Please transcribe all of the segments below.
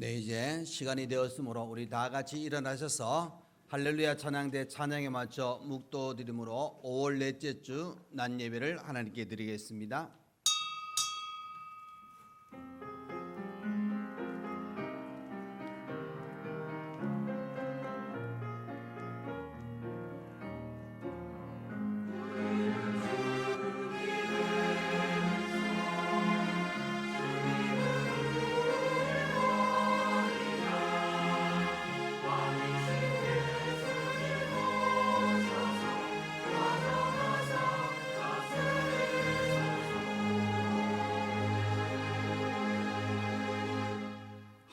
네, 이제 시간이 되었으므로 우리 다 같이 일어나셔서 할렐루야 찬양대 찬양에 맞춰 묵도 드림으로 5월 넷째 주 낮 예배를 하나님께 드리겠습니다.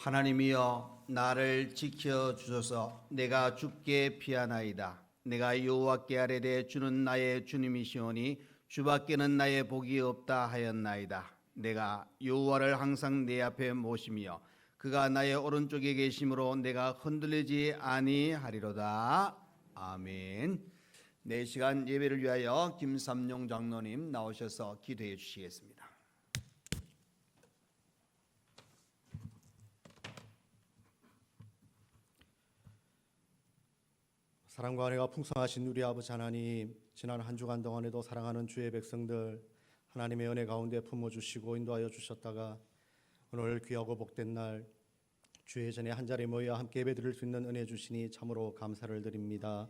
하나님이여 나를 지켜주소서. 내가 주께 피하나이다. 내가 여호와께 아뢰되 주는 나의 주님이시오니 주밖에는 나의 복이 없다 하였나이다. 내가 여호와를 항상 내 앞에 모시며 그가 나의 오른쪽에 계심으로 내가 흔들리지 아니하리로다. 아멘. 네, 시간 예배를 위하여 김삼용 장로님 나오셔서 기도해 주시겠습니다. 사랑과 은혜가 풍성하신 우리 아버지 하나님, 지난 한 주간 동안에도 사랑하는 주의 백성들 하나님의 은혜 가운데 품어주시고 인도하여 주셨다가 오늘 귀하고 복된 날 주의 전에 한자리에 모여 함께 예배드릴 수 있는 은혜 주시니 참으로 감사를 드립니다.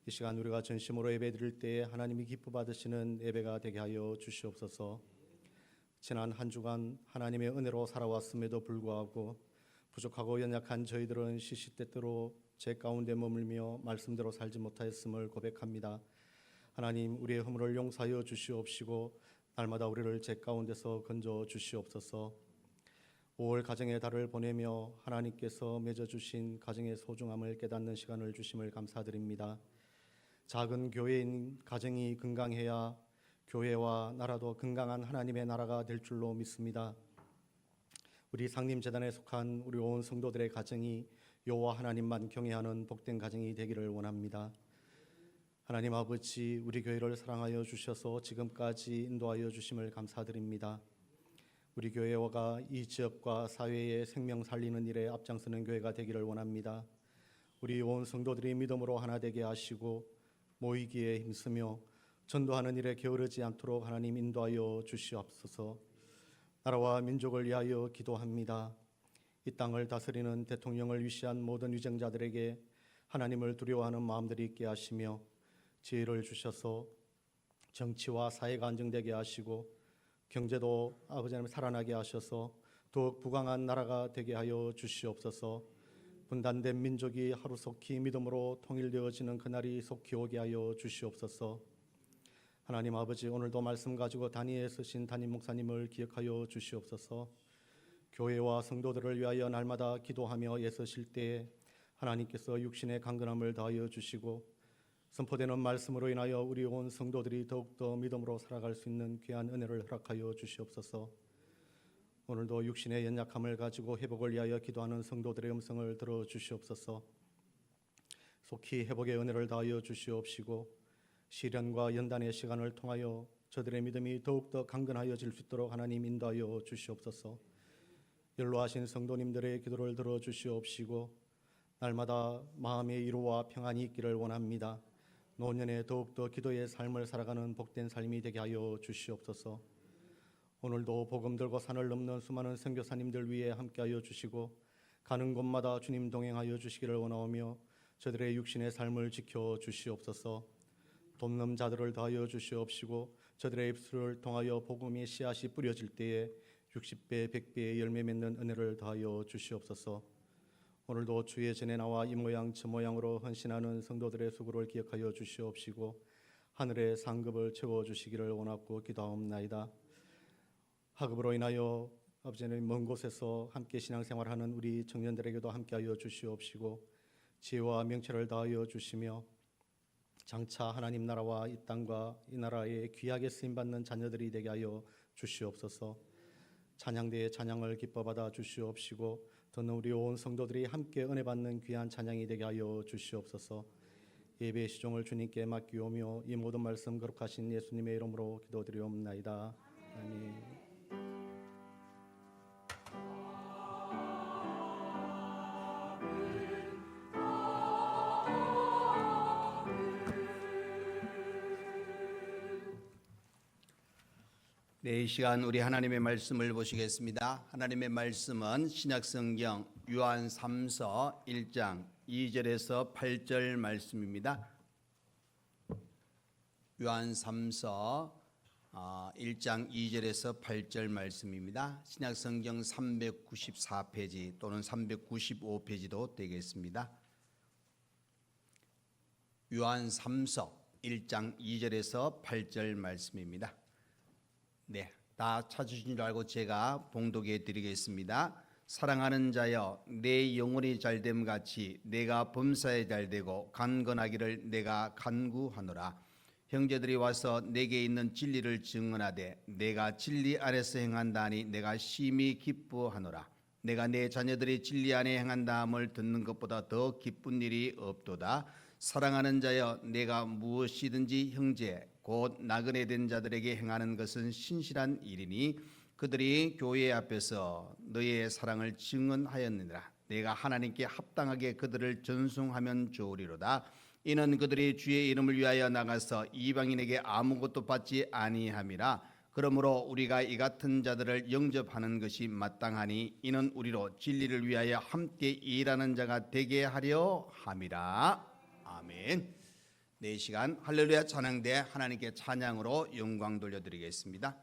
이 시간 우리가 전심으로 예배드릴 때에 하나님이 기뻐 받으시는 예배가 되게 하여 주시옵소서. 지난 한 주간 하나님의 은혜로 살아왔음에도 불구하고 부족하고 연약한 저희들은 시시때때로 제 가운데 머물며 말씀대로 살지 못하였음을 고백합니다. 하나님, 우리의 허물을 용서하여 주시옵시고 날마다 우리를 제 가운데서 건져 주시옵소서. 5월 가정의 달을 보내며 하나님께서 맺어주신 가정의 소중함을 깨닫는 시간을 주심을 감사드립니다. 작은 교회인 가정이 건강해야 교회와 나라도 건강한 하나님의 나라가 될 줄로 믿습니다. 우리 상림재단에 속한 우리 온 성도들의 가정이 여호와 하나님만 경외하는 복된 가정이 되기를 원합니다. 하나님 아버지, 우리 교회를 사랑하여 주셔서 지금까지 인도하여 주심을 감사드립니다. 우리 교회가 이 지역과 사회의 생명 살리는 일에 앞장서는 교회가 되기를 원합니다. 우리 온 성도들이 믿음으로 하나 되게 하시고 모이기에 힘쓰며 전도하는 일에 게으르지 않도록 하나님 인도하여 주시옵소서. 나라와 민족을 위하여 기도합니다. 이 땅을 다스리는 대통령을 위시한 모든 위정자들에게 하나님을 두려워하는 마음들이 있게 하시며 지혜를 주셔서 정치와 사회가 안정되게 하시고 경제도 아버지 하나님 살아나게 하셔서 더욱 부강한 나라가 되게 하여 주시옵소서. 분단된 민족이 하루속히 믿음으로 통일되어지는 그날이 속히 오게 하여 주시옵소서. 하나님 아버지, 오늘도 말씀 가지고 단위에 서신 담임 목사님을 기억하여 주시옵소서. 교회와 성도들을 위하여 날마다 기도하며 애쓰실 때에 하나님께서 육신의 강건함을 더하여 주시고 선포되는 말씀으로 인하여 우리 온 성도들이 더욱더 믿음으로 살아갈 수 있는 귀한 은혜를 허락하여 주시옵소서. 오늘도 육신의 연약함을 가지고 회복을 위하여 기도하는 성도들의 음성을 들어 주시옵소서. 속히 회복의 은혜를 더하여 주시옵시고 시련과 연단의 시간을 통하여 저들의 믿음이 더욱더 강건하여질 수 있도록 하나님 인도하여 주시옵소서. 연로하신 성도님들의 기도를 들어 주시옵시고 날마다 마음의 위로와 평안이 있기를 원합니다. 노년에 더욱더 기도의 삶을 살아가는 복된 삶이 되게 하여 주시옵소서. 오늘도 복음 들고 산을 넘는 수많은 선교사님들 위해 함께하여 주시고 가는 곳마다 주님 동행하여 주시기를 원하오며 저들의 육신의 삶을 지켜 주시옵소서. 돕는 자들을 더하여 주시옵시고 저들의 입술을 통하여 복음의 씨앗이 뿌려질 때에 60배, 100배의 열매 맺는 은혜를 더하여 주시옵소서. 오늘도 주의 전에 나와 이 모양 저 모양으로 헌신하는 성도들의 수고를 기억하여 주시옵시고 하늘의 상급을 채워주시기를 원하고 기도하옵나이다. 학업으로 인하여 아버지 하나님 먼 곳에서 함께 신앙생활하는 우리 청년들에게도 함께하여 주시옵시고 지혜와 명철을 더하여 주시며 장차 하나님 나라와 이 땅과 이 나라에 귀하게 쓰임받는 자녀들이 되게 하여 주시옵소서. 찬양대의 찬양을 기뻐 받아 주시옵시고 더는 우리 온 성도들이 함께 은혜 받는 귀한 찬양이 되게 하여 주시옵소서. 예배의 시종을 주님께 맡기오며 이 모든 말씀 거룩하신 예수님의 이름으로 기도드리옵나이다. 아멘. 네, 이 시간 우리 하나님의 말씀을 보시겠습니다. 하나님의 말씀은 신약성경 요한 3서 1장 2절에서 8절 말씀입니다. 요한 3서 1장 2절에서 8절 말씀입니다. 신약성경 394페이지 또는 395페이지도 되겠습니다. 요한 3서 1장 2절에서 8절 말씀입니다. 네, 다 찾으신 줄 알고 제가 봉독해 드리겠습니다. 사랑하는 자여, 내 영혼이 잘됨 같이 내가 범사에 잘되고 강건하기를 내가 간구하노라. 형제들이 와서 내게 있는 진리를 증언하되 내가 진리 안에서 행한다니 내가 심히 기뻐하노라. 내가 내 자녀들이 진리 안에 행한다함을 듣는 것보다 더 기쁜 일이 없도다. 사랑하는 자여, 내가 무엇이든지 형제 곧 나그네 된 자들에게 행하는 것은 신실한 일이니 그들이 교회 앞에서 너의 사랑을 증언하였느니라. 내가 하나님께 합당하게 그들을 전송하면 좋으리로다. 이는 그들이 주의 이름을 위하여 나가서 이방인에게 아무것도 받지 아니함이라. 그러므로 우리가 이 같은 자들을 영접하는 것이 마땅하니 이는 우리로 진리를 위하여 함께 일하는 자가 되게 하려 함이라. 아멘. 네, 이 시간 할렐루야 찬양대 하나님께 찬양으로 영광 돌려드리겠습니다.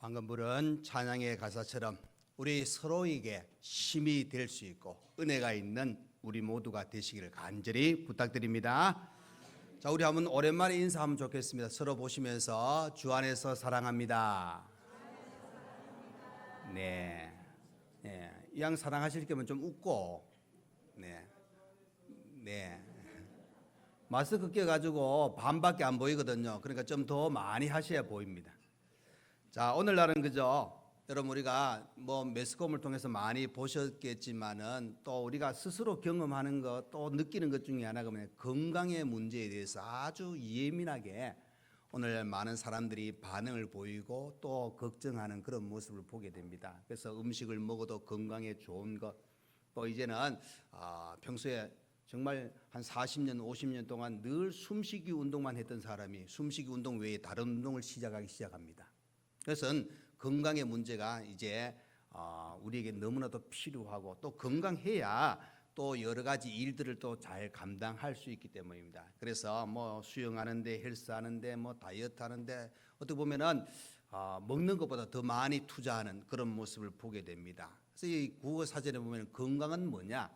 방금 부른 찬양의 가사처럼 우리 서로에게 힘이 될 수 있고 은혜가 있는 우리 모두가 되시기를 간절히 부탁드립니다. 자, 우리 한번 오랜만에 인사하면 좋겠습니다. 서로 보시면서 주 안에서 사랑합니다. 네, 이왕 사랑하실 거면 좀 웃고, 네. 마스크 껴가지고 반밖에 안 보이거든요. 그러니까 좀 더 많이 하셔야 보입니다. 자, 오늘날은 그죠? 여러분 우리가 뭐 매스컴을 통해서 많이 보셨겠지만은 또 우리가 스스로 경험하는 것 또 느끼는 것 중에 하나가 뭐냐, 건강의 문제에 대해서 아주 예민하게 오늘 많은 사람들이 반응을 보이고 또 걱정하는 그런 모습을 보게 됩니다. 그래서 음식을 먹어도 건강에 좋은 것, 또 이제는 평소에 정말 한 40년, 50년 동안 늘 숨쉬기 운동만 했던 사람이 숨쉬기 운동 외에 다른 운동을 시작하기 시작합니다. 그래서 건강의 문제가 이제 우리에게 너무나도 필요하고 또 건강해야 또 여러 가지 일들을 또 잘 감당할 수 있기 때문입니다. 그래서 뭐 수영하는데, 헬스하는데, 뭐 다이어트하는데 어떻게 보면은 먹는 것보다 더 많이 투자하는 그런 모습을 보게 됩니다. 그래서 이 국어 사전에 보면 건강은 뭐냐?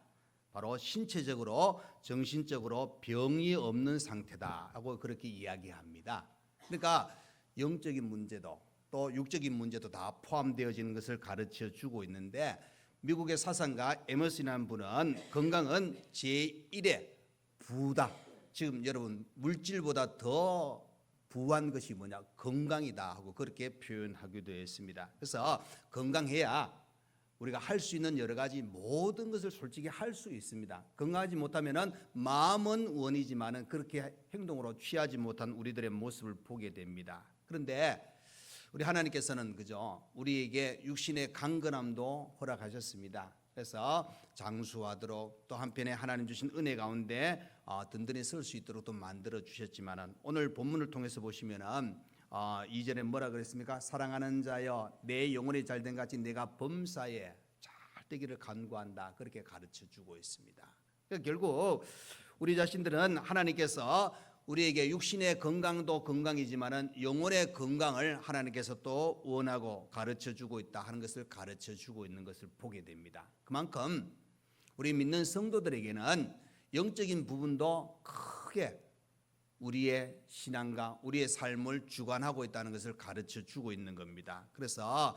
바로 신체적으로, 정신적으로 병이 없는 상태다 하고 그렇게 이야기합니다. 그러니까 영적인 문제도 또 육적인 문제도 다 포함되어지는 것을 가르쳐 주고 있는데, 미국의 사상가 에머슨이라는 분은 건강은 제1의 부다. 지금 여러분 물질보다 더 부한 것이 뭐냐? 건강이다 하고 그렇게 표현하기도 했습니다. 그래서 건강해야 우리가 할 수 있는 여러 가지 모든 것을 솔직히 할 수 있습니다. 건강하지 못하면은 마음은 원이지만은 그렇게 행동으로 취하지 못한 우리들의 모습을 보게 됩니다. 그런데 우리 하나님께서는 그죠? 우리에게 육신의 강건함도 허락하셨습니다. 그래서 장수하도록 또 한편에 하나님 주신 은혜 가운데 든든히 설 수 있도록 또 만들어 주셨지만은 오늘 본문을 통해서 보시면은 이전에 뭐라 그랬습니까? 사랑하는 자여 내 영혼이 잘된 같이 내가 범사에 잘 되기를 간구한다. 그렇게 가르쳐 주고 있습니다. 그러니까 결국 우리 자신들은 하나님께서 우리에게 육신의 건강도 건강이지만은 영혼의 건강을 하나님께서 또 원하고 가르쳐 주고 있다 하는 것을 가르쳐 주고 있는 것을 보게 됩니다. 그만큼 우리 믿는 성도들에게는 영적인 부분도 크게 우리의 신앙과 우리의 삶을 주관하고 있다는 것을 가르쳐 주고 있는 겁니다. 그래서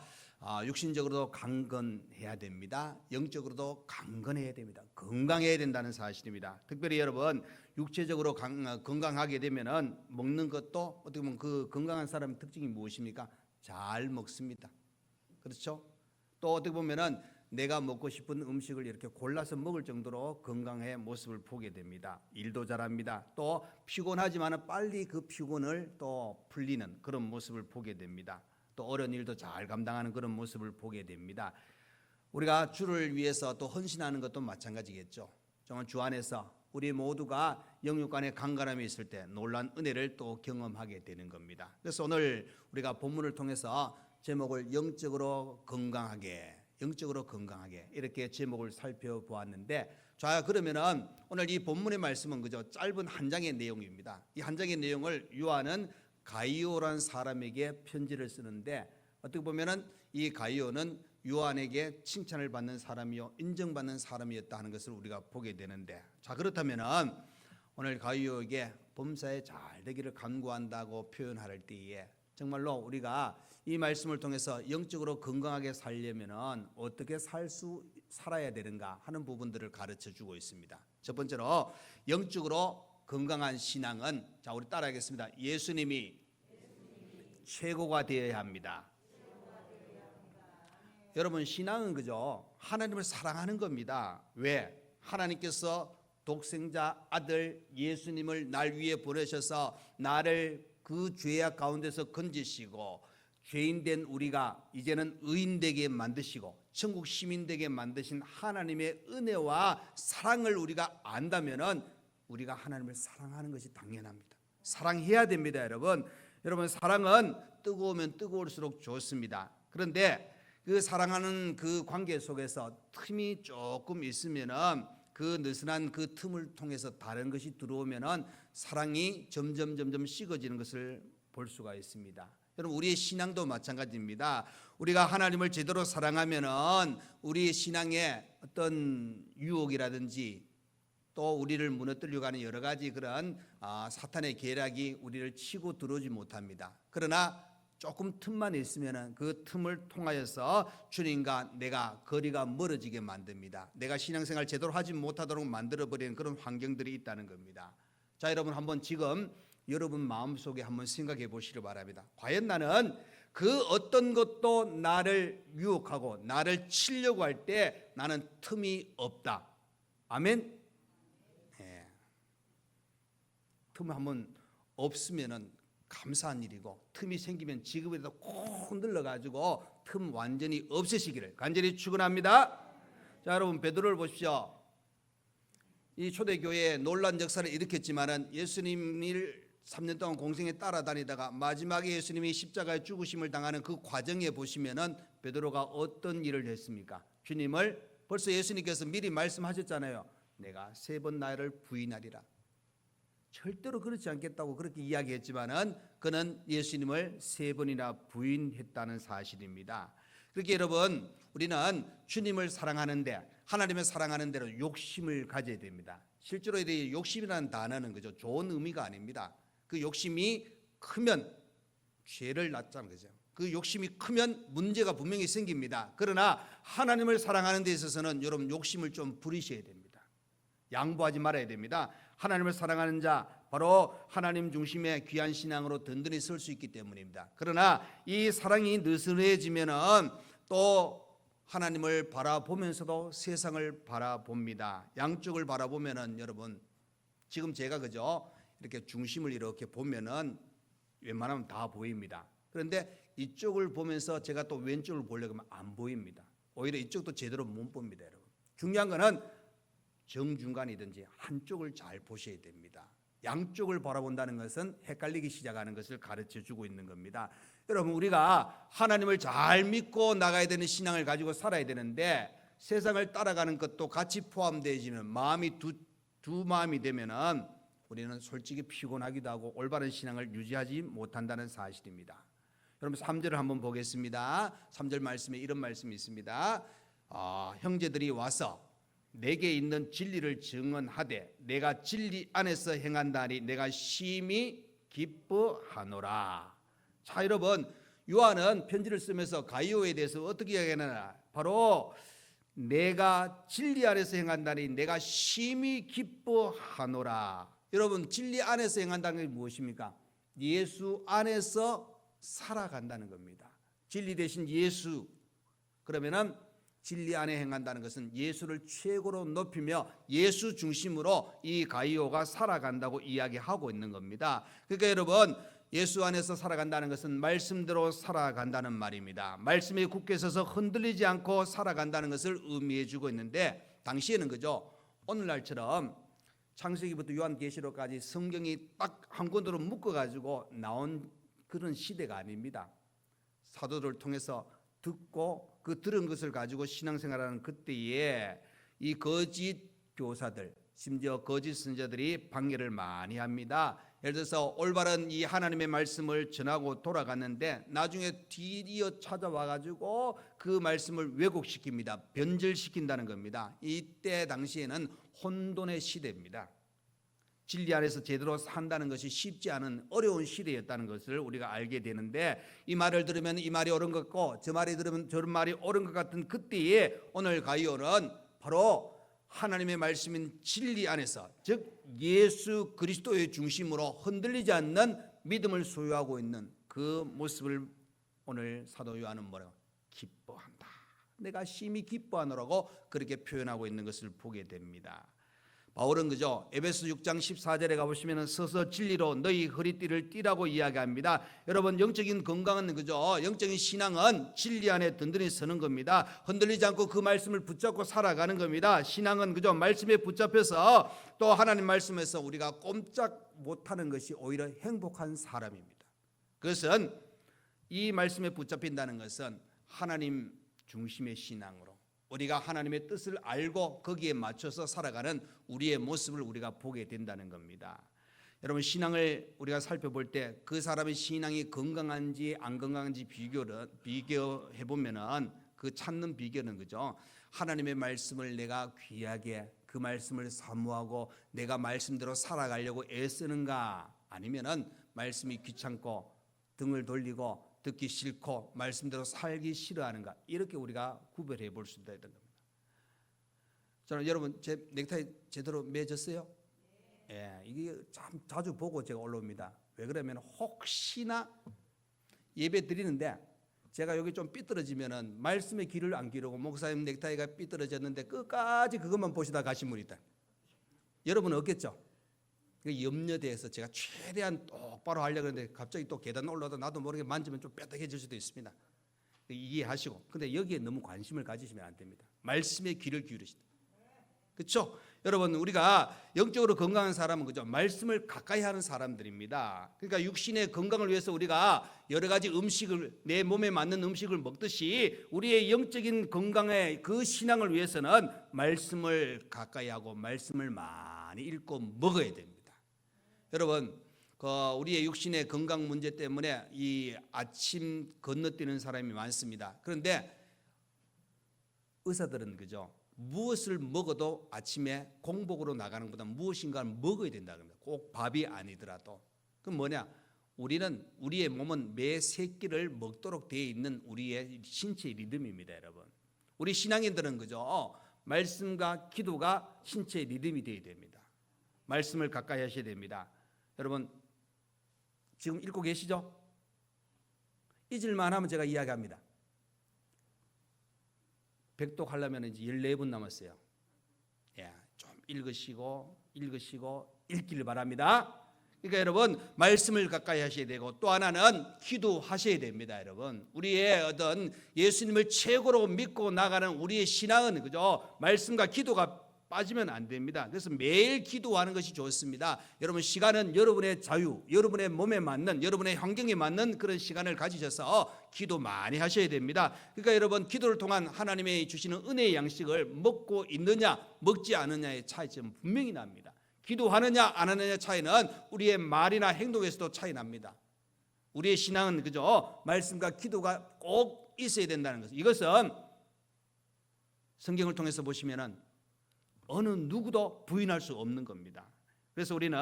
육신적으로도 강건해야 됩니다. 영적으로도 강건해야 됩니다. 건강해야 된다는 사실입니다. 특별히 여러분 육체적으로 건강하게 되면은 먹는 것도 어떻게 보면 그 건강한 사람의 특징이 무엇입니까? 잘 먹습니다. 그렇죠? 또 어떻게 보면은 내가 먹고 싶은 음식을 이렇게 골라서 먹을 정도로 건강의 모습을 보게 됩니다. 일도 잘합니다. 또 피곤하지만 빨리 그 피곤을 또 풀리는 그런 모습을 보게 됩니다. 또 어려운 일도 잘 감당하는 그런 모습을 보게 됩니다. 우리가 주를 위해서 또 헌신하는 것도 마찬가지겠죠. 정말 주 안에서 우리 모두가 영육간의 강건함이 있을 때 놀란 은혜를 또 경험하게 되는 겁니다. 그래서 오늘 우리가 본문을 통해서 제목을 영적으로 건강하게 이렇게 제목을 살펴보았는데, 자 그러면은 오늘 이 본문의 말씀은 그저 짧은 한 장의 내용입니다. 이 한 장의 내용을 요한은 가이오라는 사람에게 편지를 쓰는데, 어떻게 보면은 이 가이오는 요한에게 칭찬을 받는 사람이요 인정받는 사람이었다 하는 것을 우리가 보게 되는데, 자 그렇다면은 오늘 가이오에게 범사에 잘 되기를 간구한다고 표현할 때에 정말로 우리가 이 말씀을 통해서 영적으로 건강하게 살려면은 어떻게 살아야 되는가 하는 부분들을 가르쳐 주고 있습니다. 첫 번째로 영적으로 건강한 신앙은, 자 우리 따라하겠습니다. 예수님이 최고가 되어야 합니다. 여러분 신앙은 그죠? 하나님을 사랑하는 겁니다. 왜? 하나님께서 독생자 아들 예수님을 날 위해 보내셔서 나를 그 죄악 가운데서 건지시고 죄인된 우리가 이제는 의인 되게 만드시고 천국 시민 되게 만드신 하나님의 은혜와 사랑을 우리가 안다면은 우리가 하나님을 사랑하는 것이 당연합니다. 사랑해야 됩니다, 여러분. 여러분 사랑은 뜨거우면 뜨거울수록 좋습니다. 그런데 그 사랑하는 그 관계 속에서 틈이 조금 있으면은 그 느슨한 그 틈을 통해서 다른 것이 들어오면은 사랑이 점점 식어지는 것을 볼 수가 있습니다. 여러분, 우리의 신앙도 마찬가지입니다. 우리가 하나님을 제대로 사랑하면은 우리의 신앙에 어떤 유혹이라든지 또 우리를 무너뜨리려고 하는 여러 가지 그런 사탄의 계략이 우리를 치고 들어오지 못합니다. 그러나 조금 틈만 있으면 그 틈을 통하여서 주님과 내가 거리가 멀어지게 만듭니다. 내가 신앙생활 제대로 하지 못하도록 만들어버리는 그런 환경들이 있다는 겁니다. 자, 여러분, 한번 지금 여러분 마음속에 한번 생각해 보시기 바랍니다. 과연 나는 그 어떤 것도 나를 유혹하고 나를 치려고 할 때 나는 틈이 없다. 아멘. 네. 틈 한번 없으면은 감사한 일이고, 틈이 생기면 지금이라도 콕 눌러가지고 틈 완전히 없애시기를 간절히 축원합니다. 자, 여러분, 베드로를 보십시오. 이 초대교회에 놀란 역사를 일으켰지만은 예수님을 3년 동안 공생에 따라다니다가 마지막에 예수님이 십자가에 죽으심을 당하는 그 과정에 보시면은 베드로가 어떤 일을 했습니까? 주님을 벌써 예수님께서 미리 말씀하셨잖아요. 내가 3번 나를 부인하리라. 절대로 그렇지 않겠다고 그렇게 이야기했지만은 그는 예수님을 3번이나 부인했다는 사실입니다. 그렇게 여러분, 우리는 주님을 사랑하는데, 하나님을 사랑하는 대로 욕심을 가져야 됩니다. 실제로 이 욕심이라는 단어는 그죠, 좋은 의미가 아닙니다. 그 욕심이 크면 죄를 낳자는 거죠. 그 욕심이 크면 문제가 분명히 생깁니다. 그러나 하나님을 사랑하는 데 있어서는 여러분 욕심을 좀 부리셔야 됩니다. 양보하지 말아야 됩니다. 하나님을 사랑하는 자, 바로 하나님 중심의 귀한 신앙으로 든든히 설 수 있기 때문입니다. 그러나 이 사랑이 느슨해지면은 또 하나님을 바라보면서도 세상을 바라봅니다. 양쪽을 바라보면은 여러분, 지금 제가 그죠, 이렇게 중심을 이렇게 보면은 웬만하면 다 보입니다. 그런데 이쪽을 보면서 제가 또 왼쪽을 보려고 하면 안 보입니다. 오히려 이쪽도 제대로 못 봅니다, 여러분. 중요한 거는 정중간이든지 한쪽을 잘 보셔야 됩니다. 양쪽을 바라본다는 것은 헷갈리기 시작하는 것을 가르쳐 주고 있는 겁니다. 여러분, 우리가 하나님을 잘 믿고 나가야 되는 신앙을 가지고 살아야 되는데, 세상을 따라가는 것도 같이 포함되어지는 마음이 두 마음이 되면은 우리는 솔직히 피곤하기도 하고 올바른 신앙을 유지하지 못한다는 사실입니다. 여러분, 3절을 한번 보겠습니다. 3절 말씀에 이런 말씀이 있습니다. 형제들이 와서 내게 있는 진리를 증언하되 내가 진리 안에서 행한다니 내가 심히 기뻐하노라. 자, 여러분, 요한은 편지를 쓰면서 가이오에 대해서 어떻게 이야기하느냐, 바로 내가 진리 안에서 행한다니 내가 심히 기뻐하노라. 여러분, 진리 안에서 행한다는 게 무엇입니까? 예수 안에서 살아간다는 겁니다. 진리 대신 예수, 그러면은 진리 안에 행한다는 것은 예수를 최고로 높이며 예수 중심으로 이 가이오가 살아간다고 이야기하고 있는 겁니다. 그러니까 여러분, 예수 안에서 살아간다는 것은 말씀대로 살아간다는 말입니다. 말씀에 굳게 서서 흔들리지 않고 살아간다는 것을 의미해 주고 있는데, 당시에는 그죠, 오늘날처럼 창세기부터 요한계시록까지 성경이 딱 한 권으로 묶어가지고 나온 그런 시대가 아닙니다. 사도들을 통해서 듣고 그 들은 것을 가지고 신앙생활하는 그때에 이 거짓 교사들, 심지어 거짓 선지자들이 방해를 많이 합니다. 예를 들어서 올바른 이 하나님의 말씀을 전하고 돌아갔는데 나중에 뒤이어 찾아와 가지고 그 말씀을 왜곡시킵니다. 변절시킨다는 겁니다. 이때 당시에는 혼돈의 시대입니다. 진리 안에서 제대로 산다는 것이 쉽지 않은 어려운 시대였다는 것을 우리가 알게 되는데, 이 말을 들으면 이 말이 옳은 것 같고 저 말이 들으면 저런 말이 옳은 것 같은 그때에 오늘 가이오는 바로 하나님의 말씀인 진리 안에서, 즉 예수 그리스도의 중심으로 흔들리지 않는 믿음을 소유하고 있는 그 모습을 오늘 사도 요한은 뭐라고? 기뻐한다. 내가 심히 기뻐하노라고 그렇게 표현하고 있는 것을 보게 됩니다. 바울은 그죠, 에베소 6장 14절에 가보시면 서서 진리로 너희 허리띠를 띠라고 이야기합니다. 여러분, 영적인 건강은 그죠, 영적인 신앙은 진리 안에 든든히 서는 겁니다. 흔들리지 않고 그 말씀을 붙잡고 살아가는 겁니다. 신앙은 그죠, 말씀에 붙잡혀서 또 하나님 말씀에서 우리가 꼼짝 못하는 것이 오히려 행복한 사람입니다. 그것은 이 말씀에 붙잡힌다는 것은 하나님 중심의 신앙으로 우리가 하나님의 뜻을 알고 거기에 맞춰서 살아가는 우리의 모습을 우리가 보게 된다는 겁니다. 여러분 신앙을 우리가 살펴볼 때 그 사람의 신앙이 건강한지 안 건강한지 비교해 보면은 그 찾는 비결은 그죠? 하나님의 말씀을 내가 귀하게 그 말씀을 사모하고 내가 말씀대로 살아가려고 애쓰는가, 아니면은 말씀이 귀찮고 등을 돌리고 듣기 싫고 말씀대로 살기 싫어하는가, 이렇게 우리가 구별해 볼 수 있다는 겁니다. 저는 여러분 제 넥타이 제대로 매졌어요? 예, 이게 참 자주 보고 제가 올라옵니다. 왜 그러면 혹시나 예배 드리는데 제가 여기 좀 삐뚤어지면은 말씀의 귀를 안 기르고 목사님 넥타이가 삐뚤어졌는데 끝까지 그것만 보시다 가신 분이 있다. 여러분은 없겠죠? 염려돼서 제가 최대한 똑바로 하려고 했는데 갑자기 또 계단 올라오다 나도 모르게 만지면 좀 뾰족해질 수도 있습니다. 이해하시고, 근데 여기에 너무 관심을 가지시면 안 됩니다. 말씀의 귀를 기울이시다. 그렇죠? 여러분 우리가 영적으로 건강한 사람은 그죠? 말씀을 가까이 하는 사람들입니다. 그러니까 육신의 건강을 위해서 우리가 여러 가지 음식을, 내 몸에 맞는 음식을 먹듯이 우리의 영적인 건강의 그 신앙을 위해서는 말씀을 가까이 하고 말씀을 많이 읽고 먹어야 됩니다. 여러분 우리의 육신의 건강 문제 때문에 이 아침 건너뛰는 사람이 많습니다. 그런데 의사들은 그죠? 무엇을 먹어도 아침에 공복으로 나가는 것보다 무엇인가를 먹어야 된다는 겁니다. 꼭 밥이 아니더라도. 그럼 뭐냐? 우리는 우리의 몸은 매 세 끼를 먹도록 되어 있는 우리의 신체의 리듬입니다, 여러분. 우리 신앙인들은 그죠? 말씀과 기도가 신체의 리듬이 되어야 됩니다. 말씀을 가까이 하셔야 됩니다. 여러분 지금 읽고 계시죠? 잊을만 하면 제가 이야기합니다. 백독하려면 이제 14분 남았어요. 예, 좀 읽으시고 읽기를 바랍니다. 그러니까 여러분 말씀을 가까이 하셔야 되고, 또 하나는 기도하셔야 됩니다. 여러분 우리의 어떤 예수님을 최고로 믿고 나가는 우리의 신앙은 그죠? 말씀과 기도가 빠지면 안 됩니다. 그래서 매일 기도하는 것이 좋습니다. 여러분 시간은 여러분의 자유, 여러분의 몸에 맞는, 여러분의 환경에 맞는 그런 시간을 가지셔서 기도 많이 하셔야 됩니다. 그러니까 여러분 기도를 통한 하나님의 주시는 은혜의 양식을 먹고 있느냐 먹지 않느냐의 차이점은 분명히 납니다. 기도하느냐 안 하느냐의 차이는 우리의 말이나 행동에서도 차이 납니다. 우리의 신앙은 그죠? 말씀과 기도가 꼭 있어야 된다는 것. 이것은 성경을 통해서 보시면은 어느 누구도 부인할 수 없는 겁니다. 그래서 우리는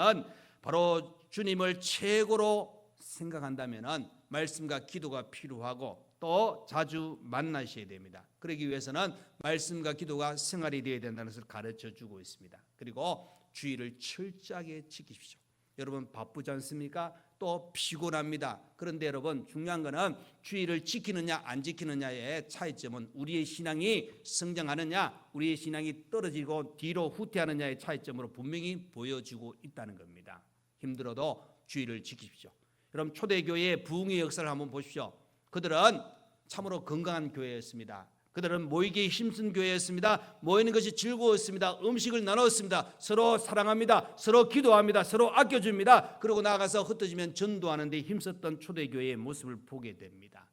바로 주님을 최고로 생각한다면 말씀과 기도가 필요하고 또 자주 만나셔야 됩니다. 그러기 위해서는 말씀과 기도가 생활이 되어야 된다는 것을 가르쳐 주고 있습니다. 그리고 주의를 철저하게 지키십시오. 여러분 바쁘지 않습니까? 또 피곤합니다. 그런데 여러분 중요한 것은 주의를 지키느냐 안 지키느냐의 차이점은 우리의 신앙이 성장하느냐 우리의 신앙이 떨어지고 뒤로 후퇴하느냐의 차이점으로 분명히 보여지고 있다는 겁니다. 힘들어도 주의를 지키십시오. 여러분 초대교회의 부흥의 역사를 한번 보십시오. 그들은 참으로 건강한 교회였습니다. 그들은 모이기에 힘쓴 교회였습니다. 모이는 것이 즐거웠습니다. 음식을 나눴습니다. 서로 사랑합니다. 서로 기도합니다. 서로 아껴줍니다. 그리고 나아가서 흩어지면 전도하는 데 힘썼던 초대교회의 모습을 보게 됩니다.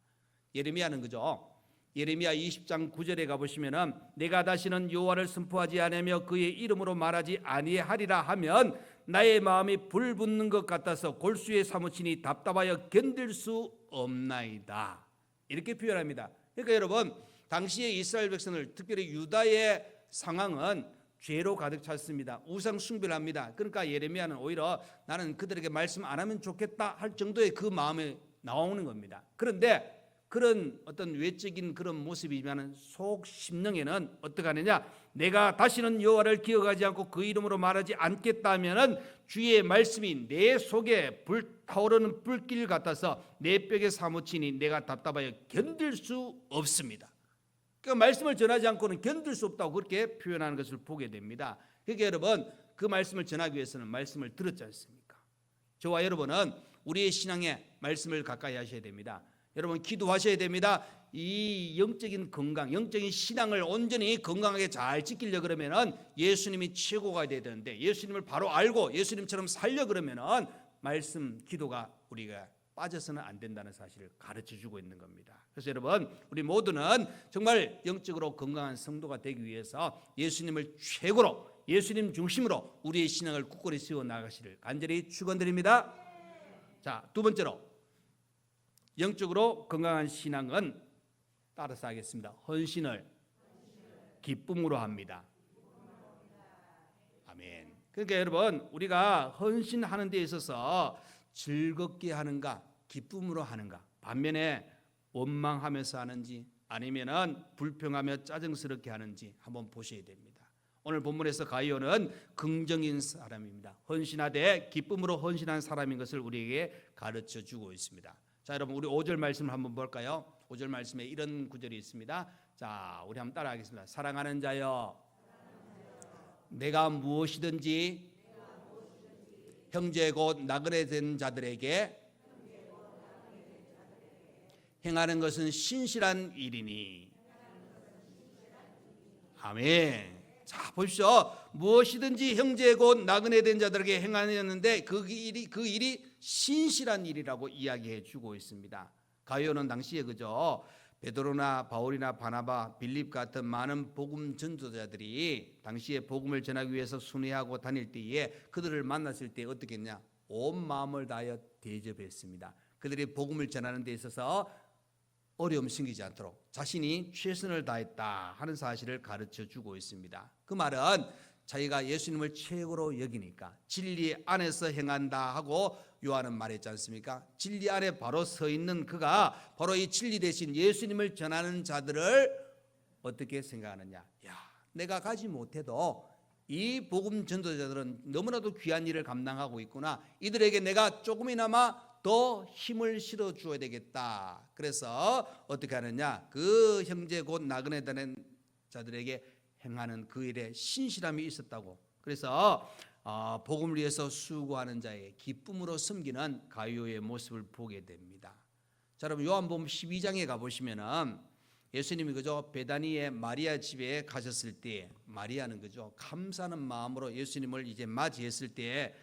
예레미야는 그죠? 예레미야 20장 9절에 가보시면 내가 다시는 여호와를 선포하지 않으며 그의 이름으로 말하지 아니하리라 하면 나의 마음이 불붙는 것 같아서 골수에 사무치니 답답하여 견딜 수 없나이다. 이렇게 표현합니다. 그러니까 여러분 당시의 이스라엘 백성들, 특별히 유다의 상황은 죄로 가득 찼습니다. 우상 숭배를 합니다. 그러니까 예레미야는 오히려 나는 그들에게 말씀 안 하면 좋겠다 할 정도의 그 마음이 나오는 겁니다. 그런데 그런 어떤 외적인 그런 모습이지만 속 심령에는 어떻게 하느냐? 내가 다시는 여호와를 기억하지 않고 그 이름으로 말하지 않겠다 하면은 주의 말씀이 내 속에 불타오르는 불길 같아서 내 뼈에 사무치니 내가 답답하여 견딜 수 없습니다. 그러니까 말씀을 전하지 않고는 견딜 수 없다고 그렇게 표현하는 것을 보게 됩니다. 그러니까 여러분 그 말씀을 전하기 위해서는 말씀을 들었지 않습니까? 저와 여러분은 우리의 신앙에 말씀을 가까이 하셔야 됩니다. 여러분 기도하셔야 됩니다. 이 영적인 건강, 영적인 신앙을 온전히 건강하게 잘 지키려 그러면은 예수님이 최고가 돼야 되는데 예수님을 바로 알고 예수님처럼 살려 그러면은 말씀, 기도가 우리가 빠져서는 안 된다는 사실을 가르쳐주고 있는 겁니다. 그래서 여러분 우리 모두는 정말 영적으로 건강한 성도가 되기 위해서 예수님을 최고로 예수님 중심으로 우리의 신앙을 굳건히 세워 나가시를 간절히 축원드립니다. 자, 두 번째로 영적으로 건강한 신앙은 따라서 하겠습니다. 헌신을 기쁨으로 합니다. 아멘. 그러니까 여러분, 우리가 헌신하는 데 있어서 즐겁게 하는가, 기쁨으로 하는가, 반면에 원망하면서 하는지 아니면은 불평하며 짜증스럽게 하는지 한번 보셔야 됩니다. 오늘 본문에서 가이오는 긍정인 사람입니다. 헌신하되 기쁨으로 헌신한 사람인 것을 우리에게 가르쳐 주고 있습니다. 자, 여러분, 우리 5절 말씀을 한번 볼까요? 5절 말씀에 이런 구절이 있습니다. 자, 우리 한번 따라하겠습니다. 사랑하는 자여, 내가 무엇이든지 형제 곧 나그네 된 자들에게 행하는 것은 신실한 일이니. 아멘. 자, 보십시오. 무엇이든지 형제 곧 나그네 된 자들에게 행하였는데 그 일이 신실한 일이라고 이야기해 주고 있습니다. 가이오는 당시에 그죠, 베드로나 바울이나 바나바, 빌립 같은 많은 복음 전도자들이 당시에 복음을 전하기 위해서 순회하고 다닐 때에 그들을 만났을 때 어떻게 했냐? 온 마음을 다하여 대접했습니다. 그들이 복음을 전하는 데 있어서 어려움 생기지 않도록 자신이 최선을 다했다 하는 사실을 가르쳐 주고 있습니다. 그 말은 자기가 예수님을 최고로 여기니까 진리 안에서 행한다 하고 요한은 말했지 않습니까? 진리 안에 바로 서 있는 그가 바로 이 진리 대신 예수님을 전하는 자들을 어떻게 생각하느냐? 야, 내가 가지 못해도 이 복음 전도자들은 너무나도 귀한 일을 감당하고 있구나. 이들에게 내가 조금이나마 더 힘을 실어 주어야 되겠다. 그래서 어떻게 하느냐? 그 형제 곧 나그네 되는 자들에게 행하는 그 일에 신실함이 있었다고. 그래서 복음을 위해서 수고하는 자의 기쁨으로 섬기는 가이오의 모습을 보게 됩니다. 자, 여러분, 요한복음 12장에 가보시면은 예수님이 그죠, 베다니의 마리아 집에 가셨을 때 마리아는 그죠, 감사하는 마음으로 예수님을 이제 맞이했을 때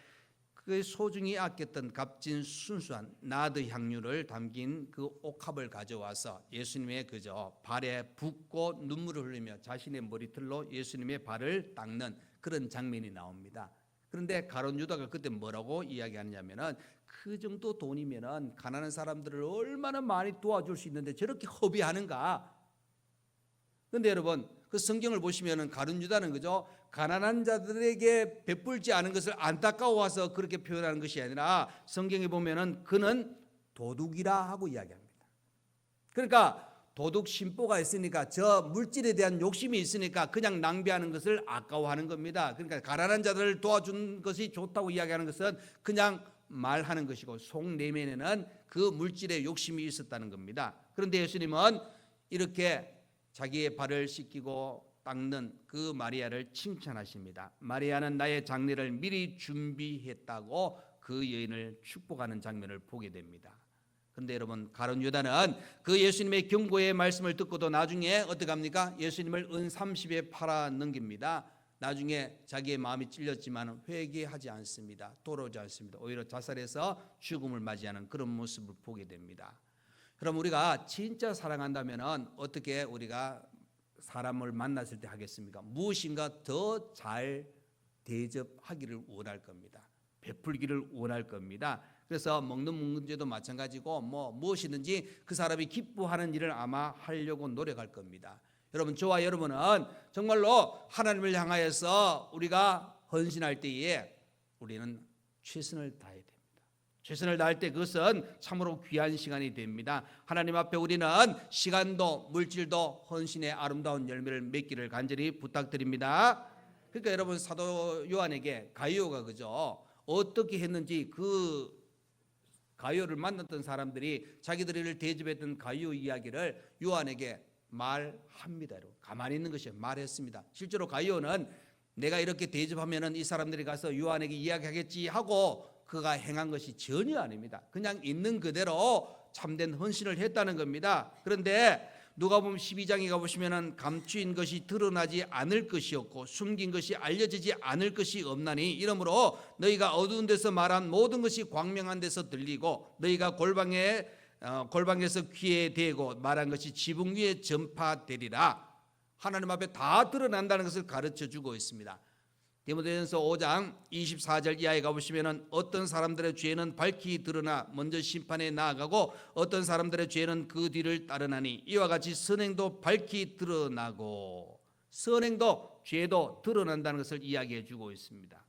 그 소중히 아꼈던 값진 순수한 나드 향유를 담긴 그 옥합을 가져와서 예수님의 그저 발에 붓고 눈물을 흘리며 자신의 머리털로 예수님의 발을 닦는 그런 장면이 나옵니다. 그런데 가룟 유다가 그때 뭐라고 이야기하냐면은 그 정도 돈이면은 가난한 사람들을 얼마나 많이 도와줄 수 있는데 저렇게 허비하는가? 그런데 여러분, 그 성경을 보시면은 가룟 유다는 그죠, 가난한 자들에게 베풀지 않은 것을 안타까워서 그렇게 표현하는 것이 아니라 성경에 보면은 그는 도둑이라 하고 이야기합니다. 그러니까 도둑 심보가 있으니까 저 물질에 대한 욕심이 있으니까 그냥 낭비하는 것을 아까워하는 겁니다. 그러니까 가난한 자들을 도와준 것이 좋다고 이야기하는 것은 그냥 말하는 것이고 속 내면에는 그 물질에 욕심이 있었다는 겁니다. 그런데 예수님은 이렇게 자기의 발을 씻기고 닦는 그 마리아를 칭찬하십니다. 마리아는 나의 장례를 미리 준비했다고 그 여인을 축복하는 장면을 보게 됩니다. 그런데 여러분, 가룟 유다는 그 예수님의 경고의 말씀을 듣고도 나중에 어떻게 합니까? 예수님을 은 30에 팔아 넘깁니다. 나중에 자기의 마음이 찔렸지만 회개하지 않습니다. 돌아오지 않습니다. 오히려 자살해서 죽음을 맞이하는 그런 모습을 보게 됩니다. 그럼 우리가 진짜 사랑한다면 어떻게 우리가 사람을 만났을 때 하겠습니까? 무엇인가 더 잘 대접하기를 원할 겁니다. 베풀기를 원할 겁니다. 그래서 먹는 문제도 마찬가지고 무엇이든지 그 사람이 기뻐하는 일을 아마 하려고 노력할 겁니다. 여러분, 저와 여러분은 정말로 하나님을 향하여서 우리가 헌신할 때에 우리는 최선을 다해야 됩니다. 최선을 다할 때 그것은 참으로 귀한 시간이 됩니다. 하나님 앞에 우리는 시간도 물질도 헌신의 아름다운 열매를 맺기를 간절히 부탁드립니다. 그러니까 여러분, 사도 요한에게 가이오가 그죠, 어떻게 했는지 그 가이오를 만났던 사람들이 자기들을 대접했던 가이오 이야기를 요한에게 말합니다. 가만히 있는 것이 말했습니다. 실제로 가이오는 내가 이렇게 대접하면은 이 사람들이 가서 요한에게 이야기하겠지 하고 그가 행한 것이 전혀 아닙니다. 그냥 있는 그대로 참된 헌신을 했다는 겁니다. 그런데 누가복음 12장에 가보시면은 감추인 것이 드러나지 않을 것이었고 숨긴 것이 알려지지 않을 것이 없나니 이러므로 너희가 어두운 데서 말한 모든 것이 광명한 데서 들리고 너희가 골방에서 귀에 대고 말한 것이 지붕 위에 전파되리라. 하나님 앞에 다 드러난다는 것을 가르쳐 주고 있습니다. 디모데전서 5장 24절 이하에 가보시면 어떤 사람들의 죄는 밝히 드러나 먼저 심판에 나아가고 어떤 사람들의 죄는 그 뒤를 따르나니 이와 같이 선행도 밝히 드러나고 선행도 죄도 드러난다는 것을 이야기해 주고 있습니다.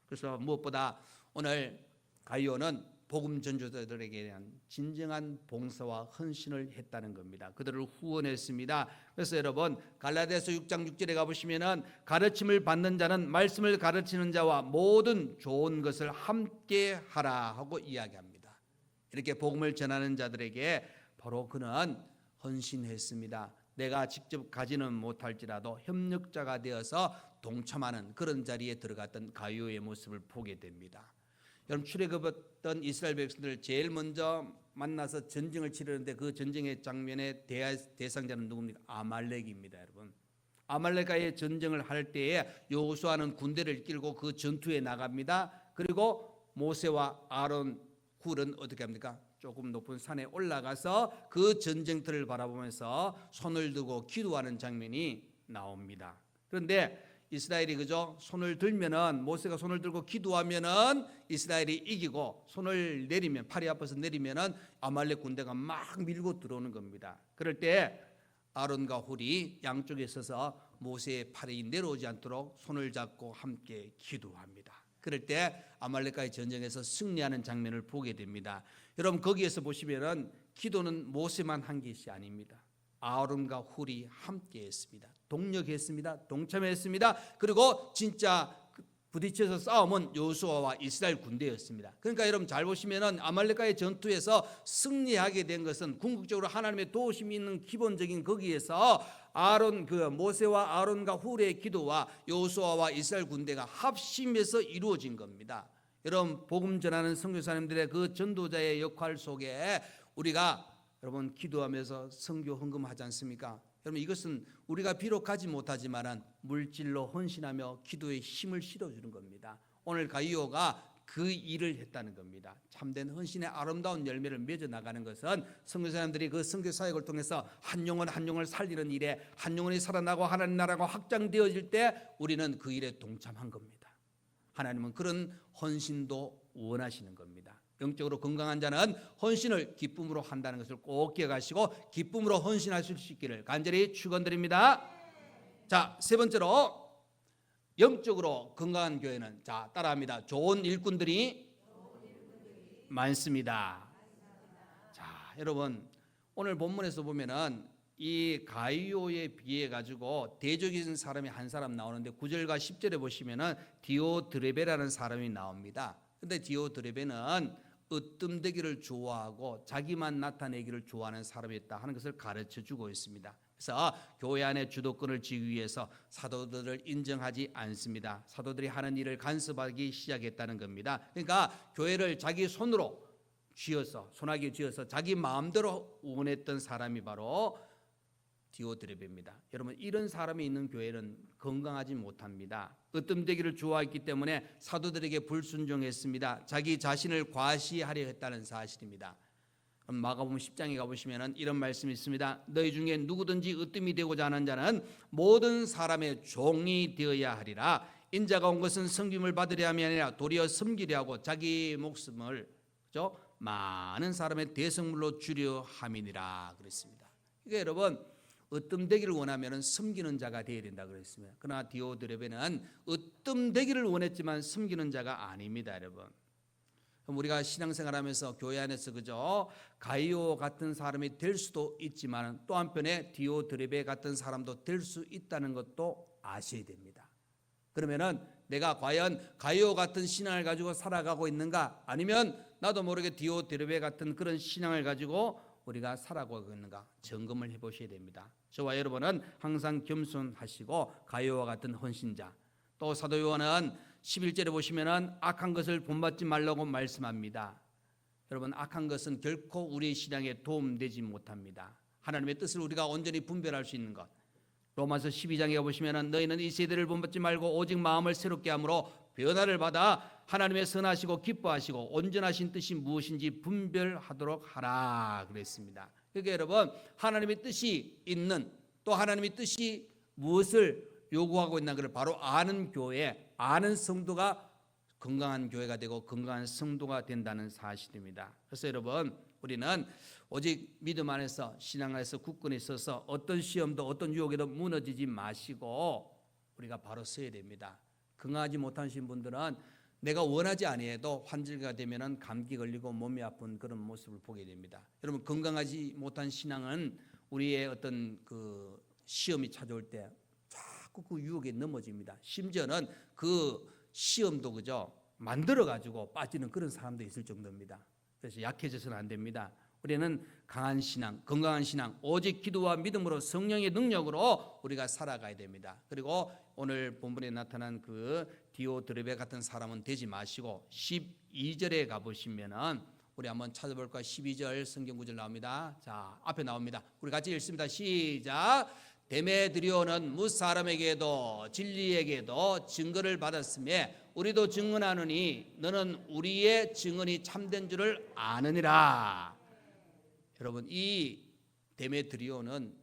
그래서 무엇보다 오늘 가이오는 복음 전도자들에게 대한 진정한 봉사와 헌신을 했다는 겁니다. 그들을 후원했습니다. 그래서 여러분 갈라디아서 6장 6절에 가보시면은 가르침을 받는 자는 말씀을 가르치는 자와 모든 좋은 것을 함께 하라 하고 이야기합니다. 이렇게 복음을 전하는 자들에게 바로 그는 헌신했습니다. 내가 직접 가지는 못할지라도 협력자가 되어서 동참하는 그런 자리에 들어갔던 가이오의 모습을 보게 됩니다. 여러분 출애굽했던 이스라엘 백성들을 제일 먼저 만나서 전쟁을 치르는데 그 전쟁의 장면의 대상자는 누굽니까? 아말렉입니다. 여러분 아말렉과의 전쟁을 할 때에 여호수아는 군대를 이끌고 그 전투에 나갑니다. 그리고 모세와 아론 훌은 어떻게 합니까? 조금 높은 산에 올라가서 그 전쟁터를 바라보면서 손을 들고 기도하는 장면이 나옵니다. 그런데 이스라엘이 그죠? 손을 들면은 모세가 손을 들고 기도하면은 이스라엘이 이기고 손을 내리면 팔이 아파서 내리면은 아말렉 군대가 막 밀고 들어오는 겁니다. 그럴 때 아론과 훌이 양쪽에 서서 모세의 팔이 내려오지 않도록 손을 잡고 함께 기도합니다. 그럴 때 아말렉과의 전쟁에서 승리하는 장면을 보게 됩니다. 여러분 거기에서 보시면은 기도는 모세만 한 것이 아닙니다. 아론과 훌이 함께했습니다. 동력했습니다. 동참했습니다. 그리고 진짜 부딪혀서 싸움은 여호수아와 이스라엘 군대였습니다. 그러니까 여러분 잘 보시면은 아말렉과의 전투에서 승리하게 된 것은 궁극적으로 하나님의 도우심이 있는 기본적인 거기에서 모세와 아론과 훌의 기도와 여호수아와 이스라엘 군대가 합심해서 이루어진 겁니다. 여러분 복음 전하는 선교사님들의 그 전도자의 역할 속에 우리가 여러분 기도하면서 선교 헌금하지 않습니까? 여러분 이것은 우리가 비록 가지 못하지만 물질로 헌신하며 기도에 힘을 실어주는 겁니다. 오늘 가이오가 그 일을 했다는 겁니다. 참된 헌신의 아름다운 열매를 맺어 나가는 것은 선교사님들이 그 선교 사역을 통해서 한 영혼 한 영혼을 살리는 일에 한 영혼이 살아나고 하나님 나라가 확장되어질 때 우리는 그 일에 동참한 겁니다. 하나님은 그런 헌신도 원하시는 겁니다. 영적으로 건강한 자는 헌신을 기쁨으로 한다는 것을 꼭 기억하시고 기쁨으로 헌신하실 수 있기를 간절히 축원드립니다. 자, 세 번째로 영적으로 건강한 교회는 자 따라합니다. 좋은 일꾼들이 많습니다. 자, 여러분 오늘 본문에서 보면은 이 가이오에 비해 가지고 대적인 사람이 한 사람 나오는데 9절과 10절에 보시면은 디오드레베라는 사람이 나옵니다. 근데 디오드레베는 으뜸되기를 좋아하고 자기만 나타내기를 좋아하는 사람이었다 하는 것을 가르쳐 주고 있습니다. 그래서 교회 안에 주도권을 쥐기 위해서 사도들을 인정하지 않습니다. 사도들이 하는 일을 간섭하기 시작했다는 겁니다. 그러니까 교회를 자기 손으로 쥐어서 손아귀 쥐어서 자기 마음대로 운했던 사람이 바로 디오드레베입니다. 여러분 이런 사람이 있는 교회는 건강하지 못합니다. 으뜸되기를 좋아했기 때문에 사도들에게 불순종했습니다. 자기 자신을 과시하려 했다는 사실입니다. 마가복음 10장에 가보시면 이런 말씀이 있습니다. 너희 중에 누구든지 으뜸이 되고자 하는 자는 모든 사람의 종이 되어야 하리라. 인자가 온 것은 섬김을 받으려 함이 아니라 도리어 섬기려 하고 자기 목숨을 많은 사람의 대성물로 주려 함이니라 그랬습니다. 그러니까 여러분 으뜸되기를 원하면 섬기는 자가 되어야 된다 그랬습니다. 그러나 디오드레베는 으뜸되기를 원했지만 섬기는 자가 아닙니다, 여러분. 그럼 우리가 신앙생활하면서 교회 안에서 그저 가이오 같은 사람이 될 수도 있지만 또 한편에 디오드레베 같은 사람도 될 수 있다는 것도 아셔야 됩니다. 그러면은 내가 과연 가이오 같은 신앙을 가지고 살아가고 있는가? 아니면 나도 모르게 디오드레베 같은 그런 신앙을 가지고 우리가 살아가고 있는가 점검을 해보셔야 됩니다. 저와 여러분은 항상 겸손하시고 가이오와 같은 헌신자, 또 사도 요한은 11절에 보시면은 악한 것을 본받지 말라고 말씀합니다. 여러분 악한 것은 결코 우리의 신앙에 도움되지 못합니다. 하나님의 뜻을 우리가 온전히 분별할 수 있는 것, 로마서 12장에 보시면은 너희는 이 세대를 본받지 말고 오직 마음을 새롭게 함으로 변화를 받아 하나님의 선하시고 기뻐하시고 온전하신 뜻이 무엇인지 분별하도록 하라 그랬습니다. 그러니까 여러분 하나님의 뜻이 있는 또 하나님의 뜻이 무엇을 요구하고 있는 것을 바로 아는 교회, 아는 성도가 건강한 교회가 되고 건강한 성도가 된다는 사실입니다. 그래서 여러분, 우리는 오직 믿음 안에서 신앙 안에서 굳건히 있어서 어떤 시험도 어떤 유혹에도 무너지지 마시고 우리가 바로 서야 됩니다. 건강하지 못하신 분들은 내가 원하지 아니해도 환절기가 되면은 감기 걸리고 몸이 아픈 그런 모습을 보게 됩니다. 여러분, 건강하지 못한 신앙은 우리의 어떤 그 시험이 찾아올 때 자꾸 그 유혹에 넘어집니다. 심지어는 그 시험도 그죠 만들어 가지고 빠지는 그런 사람도 있을 정도입니다. 그래서 약해져서는 안 됩니다. 우리는 강한 신앙, 건강한 신앙, 오직 기도와 믿음으로 성령의 능력으로 우리가 살아가야 됩니다. 그리고 오늘 본문에 나타난 그 디오드레베 같은 사람은 되지 마시고 12절에 가보시면은 우리 한번 찾아볼까요? 12절 성경 구절 나옵니다. 자, 앞에 나옵니다. 우리 같이 읽습니다. 시작. 데메드리오는 무사람에게도 진리에게도 증거를 받았으며 우리도 증언하느니 너는 우리의 증언이 참된 줄을 아느니라. 여러분, 이 데메드리오는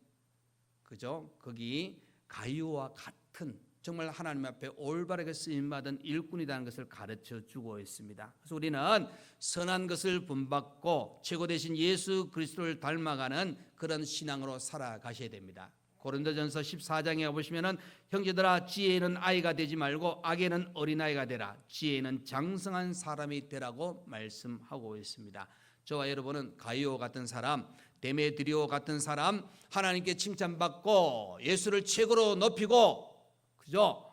그죠? 거기 가이오와 같은 정말 하나님 앞에 올바르게 쓰임받은 일꾼이라는 것을 가르쳐 주고 있습니다. 그래서 우리는 선한 것을 본받고 최고 되신 예수 그리스도를 닮아가는 그런 신앙으로 살아가셔야 됩니다. 고린도전서 14장에 보시면은 형제들아 지혜에는 아이가 되지 말고 악에는 어린아이가 되라. 지혜에는 장성한 사람이 되라고 말씀하고 있습니다. 저와 여러분은 가이오 같은 사람, 데메드리오 같은 사람, 하나님께 칭찬받고 예수를 최고로 높이고 그죠?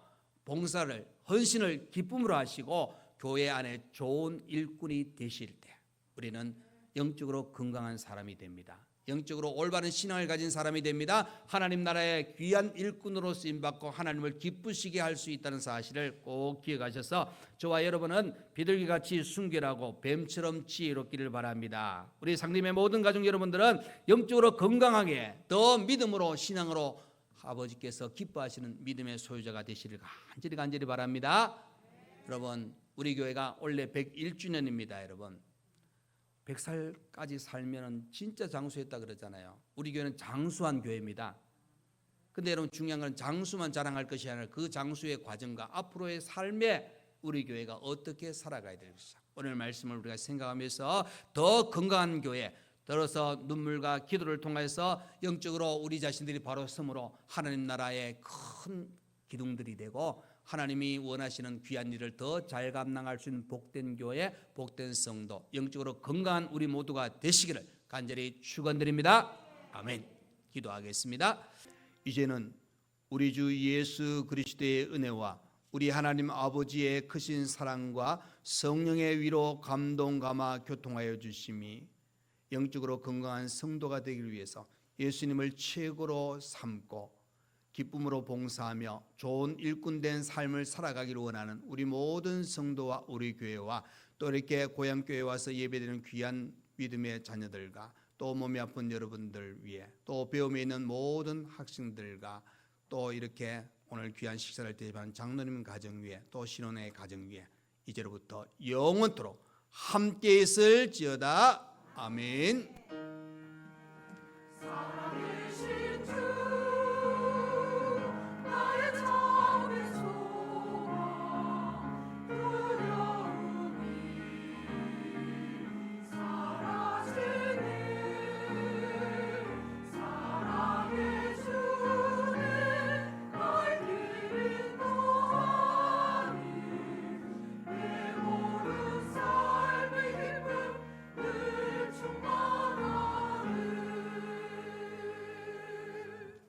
봉사를 헌신을 기쁨으로 하시고 교회 안에 좋은 일꾼이 되실 때 우리는 영적으로 건강한 사람이 됩니다. 영적으로 올바른 신앙을 가진 사람이 됩니다. 하나님 나라의 귀한 일꾼으로 쓰임받고 하나님을 기쁘시게 할 수 있다는 사실을 꼭 기억하셔서 저와 여러분은 비둘기같이 순결하고 뱀처럼 지혜롭기를 바랍니다. 우리 상림의 모든 가족 여러분들은 영적으로 건강하게 더 믿음으로 신앙으로 아버지께서 기뻐하시는 믿음의 소유자가 되시길 간절히 바랍니다. 여러분, 우리 교회가 올해 101주년입니다. 여러분, 100살까지 살면 진짜 장수했다 그러잖아요. 우리 교회는 장수한 교회입니다. 근데 여러분, 중요한 건 장수만 자랑할 것이 아니라 그 장수의 과정과 앞으로의 삶에 우리 교회가 어떻게 살아가야 될지 오늘 말씀을 우리가 생각하면서 더 건강한 교회, 들어서 눈물과 기도를 통해서 영적으로 우리 자신들이 바로 섬으로 하나님 나라의 큰 기둥들이 되고 하나님이 원하시는 귀한 일을 더 잘 감당할 수 있는 복된 교회, 복된 성도, 영적으로 건강한 우리 모두가 되시기를 간절히 축원드립니다. 아멘. 기도하겠습니다. 이제는 우리 주 예수 그리스도의 은혜와 우리 하나님 아버지의 크신 사랑과 성령의 위로 감동 감화 교통하여 주심이 영적으로 건강한 성도가 되기 위해서 예수님을 최고로 삼고 기쁨으로 봉사하며 좋은 일꾼된 삶을 살아가기를 원하는 우리 모든 성도와 우리 교회와 또 이렇게 고향교회에 와서 예배드리는 귀한 믿음의 자녀들과 또 몸이 아픈 여러분들 위해 또 배움에 있는 모든 학생들과 또 이렇게 오늘 귀한 식사를 대접하는 장로님 가정 위에 또 신혼의 가정 위에 이제로부터 영원토록 함께 있을지어다. 아멘.